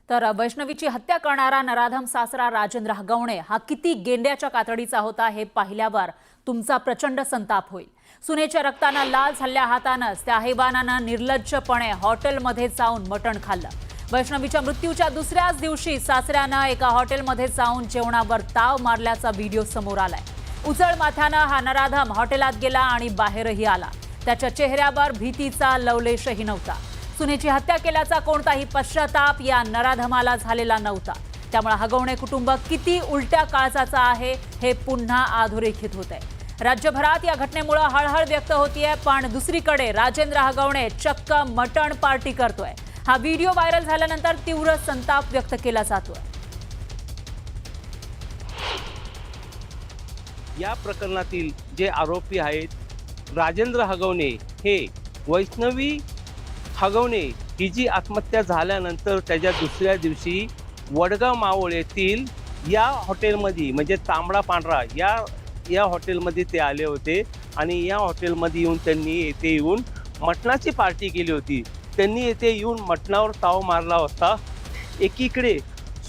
तर वैष्णवीची हत्या करणारा नराधम सासरा राजेंद्र हगवणे हा किती गेंड्याच्या कातडीचा होता हे पाहिल्यावर तुमचा प्रचंड संताप होईल। सुनेच्या रक्तानं लाल झालेल्या हातानंच त्या हैवानानं निर्लज्जपणे हॉटेलमध्ये जाऊन मटण खाल्लं। वैष्णवीच्या मृत्यूच्या दुसऱ्याच दिवशी सासऱ्यानं एका हॉटेलमध्ये जाऊन जेवणावर ताव मारल्याचा व्हिडिओ समोर आलाय। उजळ माथ्यानं हा नराधम हॉटेलात गेला आणि बाहेरही आला। त्याच्या चेहऱ्यावर भीतीचा लवलेशही नव्हता। सुनेची हत्या केल्याचा कोणताही पश्चाताप या नराधमाला झालेला नव्हता। त्यामुळे हगवणे कुटुंब किती उलट्या काळजाचा आहे हे पुन्हा अधोरेखित होत आहे। राज्यभरात या घटनेमुळे हळहळ व्यक्त होतीये, पण दुसरीकडे राजेंद्र हगवणे चक्क मटण पार्टी करतोय। हा व्हिडिओ व्हायरल झाल्यानंतर तीव्र संताप व्यक्त केला जातोय। या प्रकरणातील जे आरोपी आहेत राजेंद्र हगवणे हे वैष्णवी हगवणे ही जी आत्महत्या झाल्यानंतर त्याच्या दुसऱ्या दिवशी वडगाव मावळ येथील या हॉटेलमध्ये म्हणजे तांबडा पांढरा या हॉटेलमध्ये ते आले होते आणि या हॉटेलमध्ये येऊन त्यांनी येथे येऊन मटणाची पार्टी केली होती। त्यांनी येथे येऊन मटणावर ताव मारला होता। एकीकडे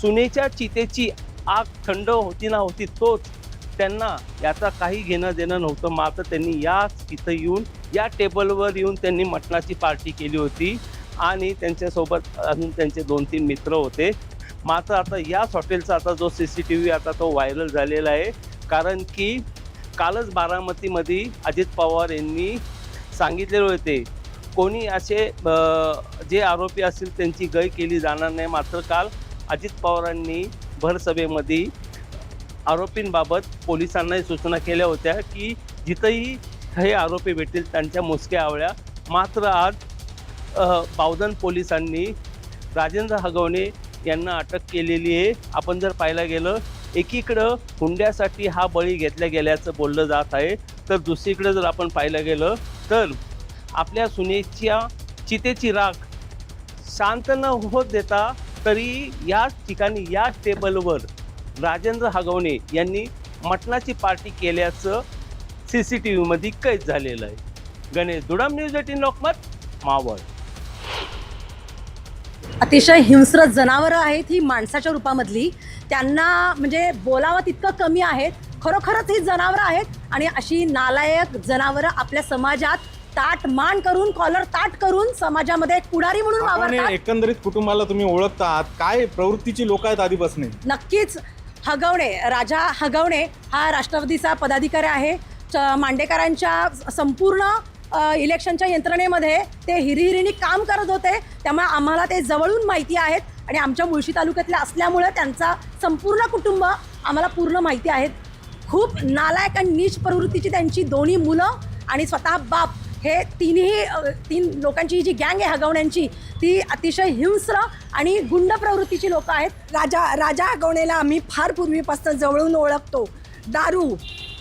सुनेच्या चितेची आग थंड होती ना होती तोच त्यांना याचा काही घेणं देणं नव्हतं। मात्र त्यांनी याच इथं येऊन या टेबलवर येऊन त्यांनी मटणाची पार्टी केली होती आणि त्यांच्यासोबत अजून त्यांचे 2-3 मित्र होते। मात्र आता याच हॉटेलचा आता जो CCTV आता तो व्हायरल झालेला आहे, कारण की कालच बारामतीमध्ये अजित पवार यांनी सांगितलेले होते कोणी असे जे आरोपी असतील त्यांची गय केली जाणार नाही। मात्र काल अजित पवारांनी भरसभेमध्ये आरोपींबाबत पोलिसांनाही सूचना केल्या होत्या की जिथंही हे आरोपी भेटतील त्यांच्या मुसक्या आवळ्या। मात्र आज बावधन पोलिसांनी राजेंद्र हगवणे यांना अटक केलेली आहे। आपण जर पाहायला गेलं एकीकडं हुंड्यासाठी हा बळी घेतल्या गेल्याचं बोललं जात आहे, तर दुसरीकडे जर आपण पाहायला गेलं तर आपल्या सुनेच्या चितेची राख शांत न होत देता तरी याच ठिकाणी याच टेबलवर राजेंद्र हगवणे यांनी मटणाची पार्टी केल्याचं CCTV मध्ये कैद झालेलं आहे। गणेश दुडम, न्यूज 18 लोकमत, मावळ। अतिशय हिंस्र जनावरं आहेत ही माणसाच्या रूपामधली, त्यांना म्हणजे बोलावं तितकं कमी आहेत। खरोखरच ही जनावरं आहेत आणि अशी नालायक जनावरं आपल्या समाजात ताट मान करून कॉलर ताट करून समाजामध्ये पुढारी म्हणून वावरतात। एकंदरीत कुटुंबाला तुम्ही ओळखता आहात, काय प्रवृत्तीची लोक आहेत आधीपासून? नक्कीच हगवणे राजा हगवणे हा राष्ट्रवादीचा पदाधिकारी आहे। मांडेकरांच्या संपूर्ण इलेक्शनच्या यंत्रणेमध्ये ते हिरिहिरीने काम करत होते, त्यामुळे आम्हाला ते जवळून माहिती आहेत आणि आमच्या मुळशी तालुक्यातल्या असल्यामुळे त्यांचा संपूर्ण कुटुंब आम्हाला पूर्ण माहिती आहेत। खूप नालायक आणि नीच प्रवृत्तीची त्यांची दोन्ही मुलं आणि स्वतः बाप हे तीन लोकांची जी गँग आहे हगवण्यांची ती अतिशय हिंस्र आणि गुंड प्रवृत्तीची लोक आहेत। राजा हगवणेला आम्ही फार पूर्वीपासून जवळून ओळखतो। दारू,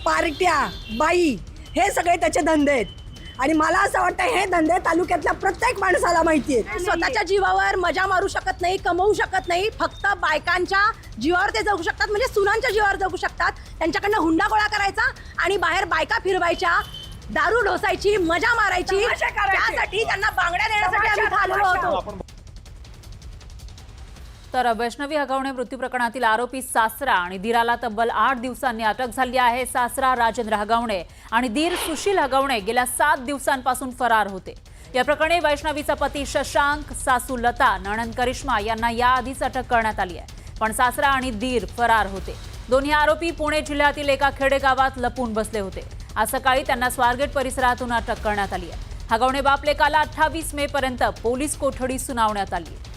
पार्ट्या, बाई हे सगळे त्याचे धंदे आहेत आणि मला असं वाटतं हे धंदे तालुक्यातल्या प्रत्येक माणसाला माहिती आहेत। स्वतःच्या जीवावर मजा मारू शकत नाही, कमवू शकत नाही, फक्त बायकांच्या जीवावर ते जगू शकतात, म्हणजे सुनांच्या जीवावर जगू शकतात। त्यांच्याकडनं हुंडा गोळा करायचा आणि बाहेर बायका फिरवायच्या, दारू ढोसायची, मजा मारायची, त्यासाठी त्यांना बांगड्या देण्यासाठी आम्ही थांबलो होतो। तर वैष्णवी हगवणे मृत्यू प्रकरणातील आरोपी सासरा आणि दीराला तब्बल 8 दिवसांनी अटक झाली आहे। सासरा राजेंद्र हगवणे आणि दीर सुशील हगवणे गेल्या 7 दिवसांपासून फरार होते। या प्रकरणी वैष्णवीचा पती शशांक, सासू लता, नणंद करिश्मा यांना याआधीच अटक करण्यात आली आहे, पण सासरा आणि दीर फरार होते। दोन्ही आरोपी पुणे जिल्ह्यातील एका खेडेगावात लपून बसले होते। आज सकाळी त्यांना स्वारगेट परिसरातून अटक करण्यात आली आहे। हगवणे बाप लेकाला 28 मे पर्यंत पोलीस कोठडी सुनावण्यात आली आहे।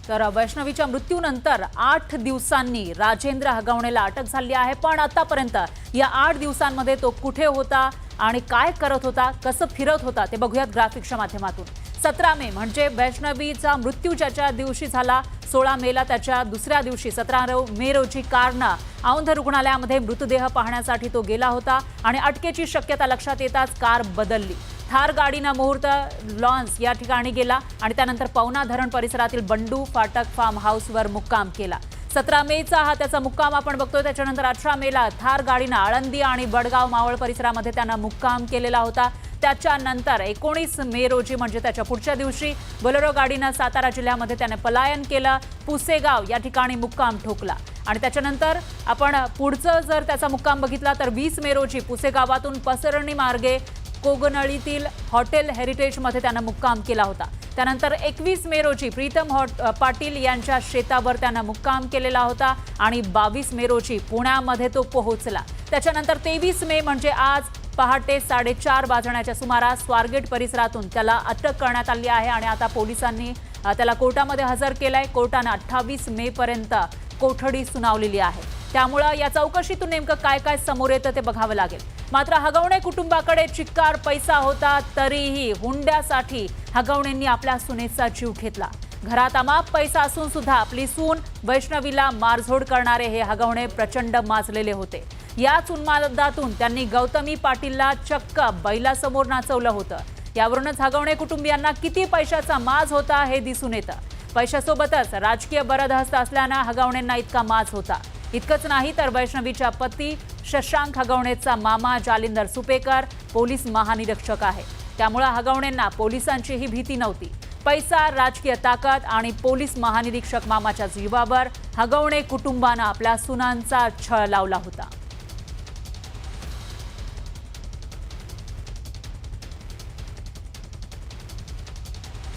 तर वैष्णवीच्या मृत्यूनंतर 8 दिवसांनी राजेंद्र हगवणेला अटक झाली आहे, पण आतापर्यंत या 8 दिवसांमध्ये तो कुठे होता आणि काय करत होता, कसं फिरत होता ते बघूयात ग्राफिक्सच्या माध्यमातून। 17 मे म्हणजे वैष्णवीचा मृत्यू ज्याच्या दिवशी झाला, 16 मेला त्याच्या दुसऱ्या दिवशी 17 मे रोजी कारनं औंध रुग्णालयामध्ये मृतदेह पाहण्यासाठी तो गेला होता आणि अटकेची शक्यता लक्षात येताच कार बदलली। थार गाडीनं मुहूर्त लॉन्स या ठिकाणी गेला आणि त्यानंतर पवना धरण परिसरातील बंडू फाटक फार्म हाऊसवर मुक्काम केला। 17 मेचा हा त्याचा मुक्काम आपण बघतोय। त्याच्यानंतर 18 मेला थार गाडीनं आळंदी आणि बडगाव मावळ परिसरामध्ये त्यानं मुक्काम केलेला होता। त्याच्यानंतर 19 मे रोजी म्हणजे त्याच्या पुढच्या दिवशी बोलेरो गाडीनं सातारा जिल्ह्यामध्ये त्याने पलायन केलं. पुसेगाव या ठिकाणी मुक्काम ठोकला आणि त्याच्यानंतर आपण पुढचं जर त्याचा मुक्काम बघितला तर 20 मे रोजी पुसेगावातून पसरणी मार्गे कोगनळीतील हॉटेल हेरिटेजमध्ये त्यानं मुक्काम केला होता. त्यानंतर 21 मे रोजी प्रीतम पाटील यांच्या शेतावर त्यानं मुक्काम केलेला होता आणि 22 मे रोजी पुण्यामध्ये तो पोहोचला. त्याच्यानंतर 23 मे म्हणजे आज पहाटे 4:30 वाजण्याच्या सुमारास स्वारगेट परिसरातून त्याला अटक करण्यात आली आहे आणि आता पोलिसांनी त्याला कोर्टामध्ये हजर केलंय. कोर्टानं 28 मे पर्यंत कोठडी सुनावलेली आहे. त्यामुळं या चौकशीतून नेमकं काय काय समोर येतं ते बघावं लागेल. मात्र हगवणे कुटुंबाकडे चिक्कार पैसा होता तरीही हुंड्यासाठी हगवणेंनी आपल्या सुनेचा जीव घेतला. घरात अमाप पैसा असून सुद्धा आपली सून वैष्णवीला मारझोड करणारे हे हगवणे प्रचंड माजलेले होते. याच उन्मादातून त्यांनी गौतमी पाटीलला चक्क बैलासमोर नाचवलं होतं. यावरूनच हगवणे कुटुंबियांना किती पैशाचा माज होता हे दिसून येतं. पैशासोबतच राजकीय बरदहस्त असल्यानं हगवणेंना इतका माज होता. इतकंच नाही तर वैष्णवीच्या पती शशांक हगवणेचा मामा जालिंदर सुपेकर पोलीस महानिरीक्षक आहे. त्यामुळे हगवणेंना पोलिसांचीही भीती नव्हती. पैसा, राजकीय ताकद आणि पोलीस महानिरीक्षक मामाच्या जीवावर हगवणे कुटुंबानं आपल्या सुनांचा छळ लावला होता.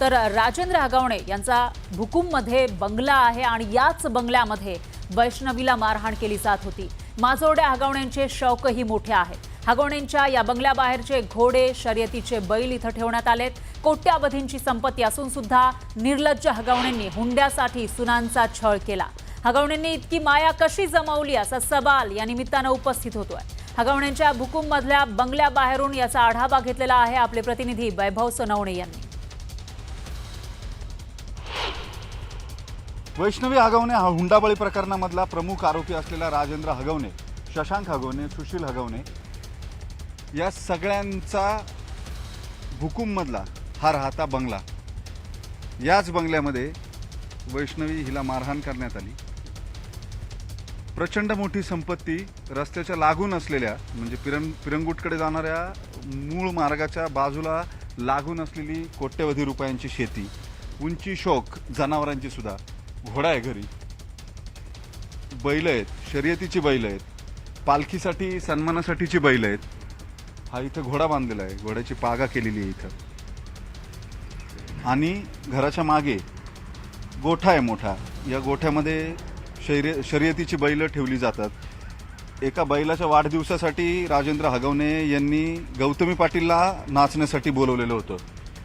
तर राजेंद्र हगवणे यांचा भुकुममध्ये बंगला आहे आणि याच बंगल्यामध्ये वैष्णवीला मारहाण केली जात होती. माजोड्या हगवणेंचे शौकही मोठे आहेत. हगवणेंच्या या बंगल्याबाहेरचे घोडे, शर्यतीचे बैल इथं ठेवण्यात आलेत. कोट्यावधींची संपत्ती असून सुद्धा निर्लज्ज हगवणेंनी हुंड्यासाठी सुनांचा छळ केला. हगवणेंनी इतकी माया कशी जमवली असा सवाल या निमित्तानं उपस्थित होतोय. हगवणेंच्या भुकुममधल्या बंगल्याबाहेरून याचा आढावा घेतलेला आहे आपले प्रतिनिधी वैभव सोनवणे यांनी. वैष्णवी हगवणे हा हुंडाबळी प्रकरणामधला प्रमुख आरोपी असलेला राजेंद्र हगवणे, शशांक हगवणे, सुशील हगवणे या सगळ्यांचा भुकुममधला हा राहता बंगला. याच बंगल्यामध्ये वैष्णवी हिला मारहाण करण्यात आली. प्रचंड मोठी संपत्ती रस्त्याच्या लागून असलेल्या म्हणजे पिरंगुटकडे जाणाऱ्या मूळ मार्गाच्या बाजूला लागून असलेली कोट्यवधी रुपयांची शेती, उंची शौक जनावरांची सुद्धा, घोडा आहे घरी, बैल आहेत, शर्यतीची बैल आहेत, पालखीसाठी सन्मानासाठीची बैल आहेत. हा इथं घोडा बांधलेला आहे, घोड्याची पागा केलेली आहे इथं. आणि घराच्या मागे गोठा आहे मोठा. या गोठ्यामध्ये शर्यतीची बैल ठेवली जातात. एका बैलाच्या वाढदिवसासाठी राजेंद्र हगवणे यांनी गौतमी पाटीलला नाचण्यासाठी बोलवलेलं होतं.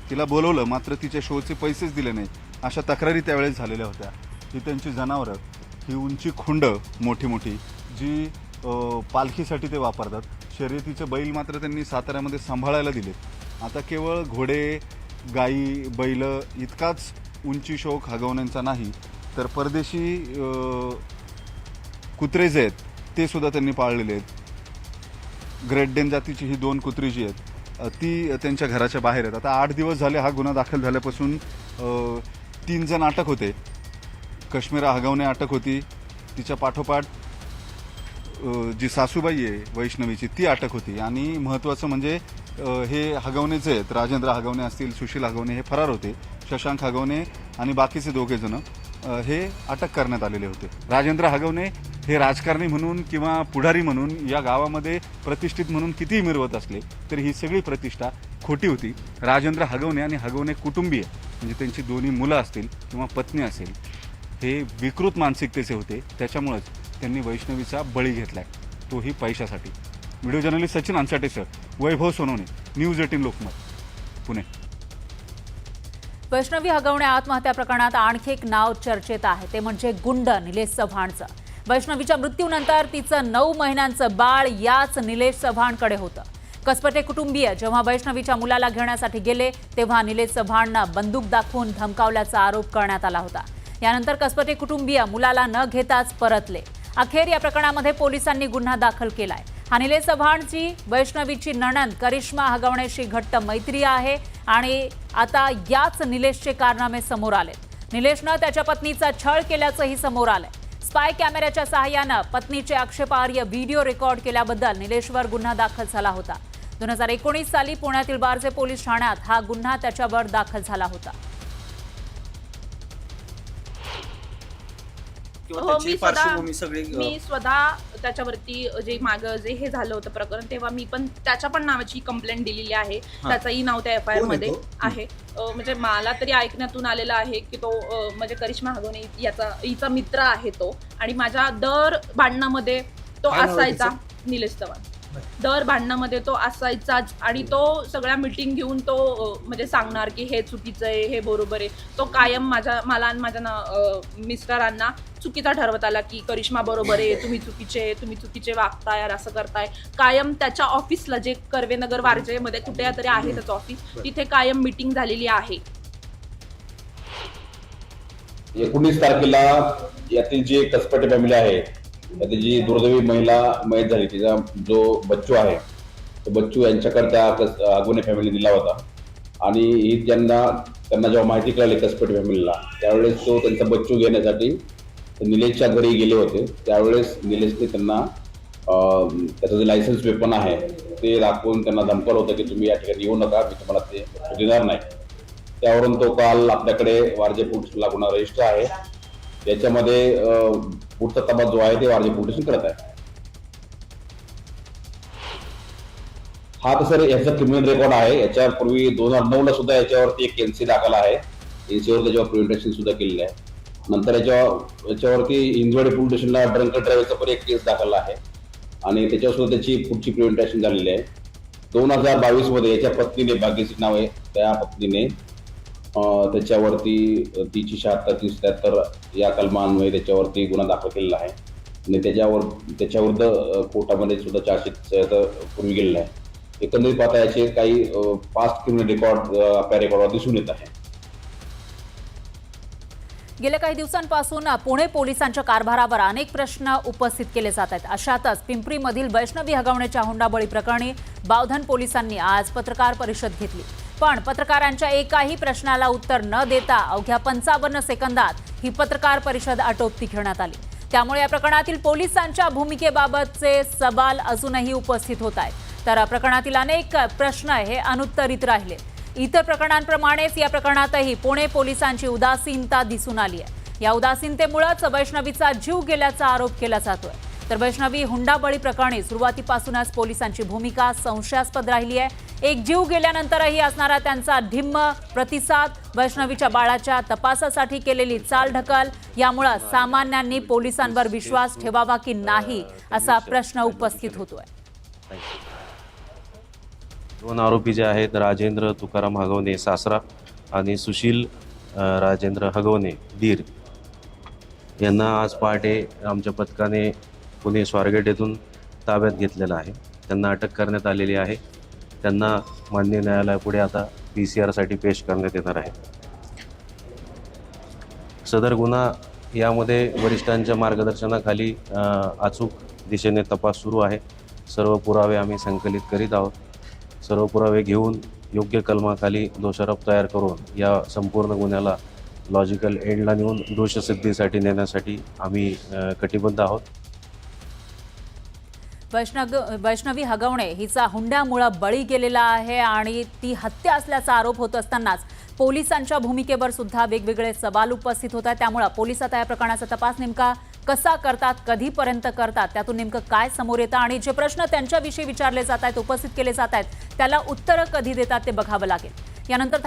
तिला बोलवलं, मात्र तिच्या शोचे पैसेच दिले नाही अशा तक्रारी त्यावेळेस झालेल्या होत्या. ही त्यांची जनावरं, ही उंची खुंड मोठी मोठी जी पालखीसाठी ते वापरतात. शर्यतीचे बैल मात्र त्यांनी साताऱ्यामध्ये सांभाळायला दिले. आता केवळ घोडे, गाई, बैल इतकाच उंची शौक हगवण्यांचा नाही, तर परदेशी कुत्रे जे आहेत ते सुद्धा त्यांनी पाळलेले आहेत. ग्रेट डेन जातीची ही 2 कुत्री जी आहेत ती त्यांच्या घराच्या बाहेर आहेत. आता 8 दिवस झाले हा गुन्हा दाखल झाल्यापासून 3 जण अटक होते. कश्मीरा हगवणे अटक होती, तिच्या पाठोपाठ जी सासूबाई आहे वैष्णवीची ती अटक होती. आणि महत्त्वाचं म्हणजे हे हगवणे जे आहेत, राजेंद्र हगवणे असतील, सुशील हगवणे हे फरार होते. शशांक हगवणे आणि बाकीचे 2 जण हे अटक करण्यात आलेले होते. राजेंद्र हगवणे हे राजकारणी म्हणून किंवा पुढारी म्हणून या गावामध्ये प्रतिष्ठित म्हणून कितीही मिरवत असले तरी ही सगळी प्रतिष्ठा खोटी होती. राजेंद्र हगवणे आणि हगवणे कुटुंबीय म्हणजे त्यांची 2 मुलं असतील किंवा पत्नी असेल हे विकृत मानसिकतेचे होते. त्याच्यामुळेच त्यांनी वैष्णवीचा बळी घेतलाय, तोही पैशासाठी. व्हिडिओ जर्नलिस्ट सचिन अंसाटेसह वैभव सोनवणे, न्यूज 18 लोकमत, पुणे. वैष्णवी हगवणे आत्महत्या प्रकरणात आणखी एक नाव चर्चेत आहे, ते म्हणजे गुंड निलेश चव्हाणचं. वैष्णवीच्या मृत्यूनंतर तिचं 9 महिन्यांचं बाळ याच निलेश चव्हाणकडे होतं. कसपटे कुटुंबीय जेव्हा वैष्णवीच्या मुलाला घेण्यासाठी गेले तेव्हा निलेश चव्हाणना बंदूक दाखवून धमकावल्याचा आरोप करण्यात आला होता. यानंतर कसपटे कुटुंबीय मुलाला न घेताच परतले. अखेर या प्रकरणामध्ये पोलिसांनी गुन्हा दाखल केलाय. हा निलेश चव्हाणची वैष्णवीची नणंद करिश्मा हगवणेशी घट्ट मैत्री आहे आणि आता याच निलेशचे कारनामे समोर आले. निलेशनं त्याच्या पत्नीचा छळ केल्याचंही समोर आलंय. स्पाय कॅमेऱ्याच्या सहाय्यानं पत्नीचे आक्षेपार्ह व्हिडिओ रेकॉर्ड केल्याबद्दल निलेशवर गुन्हा दाखल झाला होता. 2019 साली पुण्यातील बारजे पोलीस ठाण्यात हा गुन्हा त्याच्यावर दाखल झाला होता. हो, मी स्वतः त्याच्यावरती जे मागं जे हे झालं होतं प्रकरण, तेव्हा मी पण त्याच्या पण नावाची कंप्लेंट दिलेली आहे. त्याचंही नाव त्या FIR मध्ये आहे. म्हणजे मला तरी ऐकण्यातून आलेलं आहे की तो म्हणजे करिश्मा हगवणे हिचा मित्र आहे तो, आणि माझ्या दर भांडणामध्ये तो असायचा. निलेश चव्हाण. दर भांडणामध्ये तो असायचाच, आणि तो सगळ्या मीटिंग घेऊन तो म्हणजे सांगणार की हे चुकीचं आहे, हे बरोबर आहे. तो कायम मला आणि माझ्या मिस्टरांना चुकीचा ठरवत आला की करिश्मा बरोबर आहे, तुम्ही चुकीचे वागताय, असं करताय. कायम त्याच्या ऑफिसला, जे कर्वेनगर वारजेमध्ये कुठे तरी आहे त्याचं ऑफिस, तिथे कायम मीटिंग झालेली आहे. 19 तारखेला यातील जी कसपटे फॅमिली आहे, त्याची जी दुर्दैवी महिला मयत झाली, तिचा जो बच्चू आहे, तो बच्चू यांच्याकडे त्या हगवणे फॅमिली दिला होता. आणि ही त्यांना जेव्हा माहिती कळली कसपटे फॅमिलीला, त्यावेळेस तो त्यांचा बच्चू घेण्यासाठी निलेशच्या घरी गेले होते. त्यावेळेस निलेशने त्यांना त्याचं जे लायसन्स वेपन आहे ते दाखवून त्यांना धमकावलं होतं की तुम्ही या ठिकाणी येऊ नका, मी तुम्हाला ते देणार नाही. त्यावरून तो काल आपल्याकडे वारजे पोलीसला गुन्हा रजिस्टर आहे. याच्यामध्ये पुढचा तपास जो आहे ते वारजे पोलीस करत आहे. हा तर सर याचा क्रिमिनल रेकॉर्ड आहे. याच्यापूर्वी 2009 ला सुद्धा याच्यावरती एक NC दाखल आहे. NCवर त्याच्यावर प्रिव्हेंटेशन सुद्धा केलेलं आहे. नंतर याच्यावरती हिंजवडी पोलीस स्टेशनला ड्रंक ड्रायव्हरचा पण एक केस दाखल आहे, आणि त्याच्यावर सुद्धा त्याची पुढची प्रिव्हेंटेशन झालेली आहे. 2022 मध्ये याच्या पत्नीने, भाग्यश्री नाव आहे त्या पत्नीने, त्याच्यावरती 376-373 या कलमान्वये त्याच्यावरती गुन्हा दाखल केलेला आहे, आणि त्याच्याविरुद्ध कोर्टामध्ये सुद्धा चार्जशीट पूर्वी गेलेला आहे. एकंदरीत पाहता याचे काही पास्ट क्रिमिनल रेकॉर्ड आपल्या रेकॉर्डवर दिसून येत आहे. गेल्या काही दिवसांपासून पुणे पोलिसांच्या कारभारावर अनेक प्रश्न उपस्थित केले जात आहेत. अशातच पिंपरीमधील वैष्णवी हगवणेच्या हुंडाबळी प्रकरणी बावधन पोलिसांनी आज पत्रकार परिषद घेतली. पण पत्रकारांच्या एकाही प्रश्नाला उत्तर न देता अवघ्या 55 सेकंदात ही पत्रकार परिषद आटोपती घेण्यात आली. त्यामुळे या प्रकरणातील पोलिसांच्या भूमिकेबाबतचे सवाल अजूनही उपस्थित होत आहेत. तर प्रकरणातील अनेक प्रश्न हे अनुत्तरित राहिले. इतर प्रकरणांप्रमाणेच या प्रकरणातही पुणे पोलिसांची उदासीनता दिसून आली आहे. या उदासीनतेमुळेच वैष्णवीचा जीव गेल्याचा आरोप केला जातोय. तर वैष्णवी हुंडाबळी प्रकरणी सुरुवातीपासूनच पोलिसांची भूमिका संशयास्पद राहिली आहे. एक जीव गेल्यानंतरही असणारा त्यांचा ढिम्म प्रतिसाद, वैष्णवीच्या बाळाच्या तपासासाठी केलेली चालढकल, यामुळे सामान्यांनी पोलिसांवर विश्वास ठेवावा की नाही असा प्रश्न उपस्थित होतोय. 2 आरोपी जे आहेत, राजेंद्र तुकाराम हगवणे सासरा आणि सुशील राजेंद्र हगवणे दीर, यांना आज पहाटे आमच्या पथकाने पुणे स्वारगेट येथून ताब्यात घेतलेलं आहे. त्यांना अटक करण्यात आलेली आहे. त्यांना माननीय न्यायालयापुढे आता PCR साठी पेश करण्यात येणार आहे. सदर गुन्हा यामध्ये वरिष्ठांच्या मार्गदर्शनाखाली अचूक दिशेने तपास सुरू आहे. सर्व पुरावे आम्ही संकलित करीत आहोत. सर्व पुरावे घेऊन योग्य कलमाखाली दोषारोप तयार करून या संपूर्ण गुन्ह्याला लॉजिकल एंडला नेऊन दोषसिद्धीसाठी नेण्यासाठी आम्ही कटिबद्ध आहोत. वैष्णवी हगवणे हिचा हुंड्यामुळे बळी गेलेला आहे आणि ती हत्या असल्याचा आरोप होत असतानाच पोलिसांच्या भूमिकेवर सुद्धा वेगवेगळे सवाल उपस्थित होत आहेत. त्यामुळे पोलीस आता या प्रकरणाचा तपास नेमका कसा करतात, कधीपर्यंत करतात, त्यातून नेमकं काय समोर येतं आणि जे प्रश्न त्यांच्याविषयी विचारले जात आहेत, उपस्थित केले जात आहेत, त्याला उत्तरं कधी देतात ते बघावं लागेल. यानंतर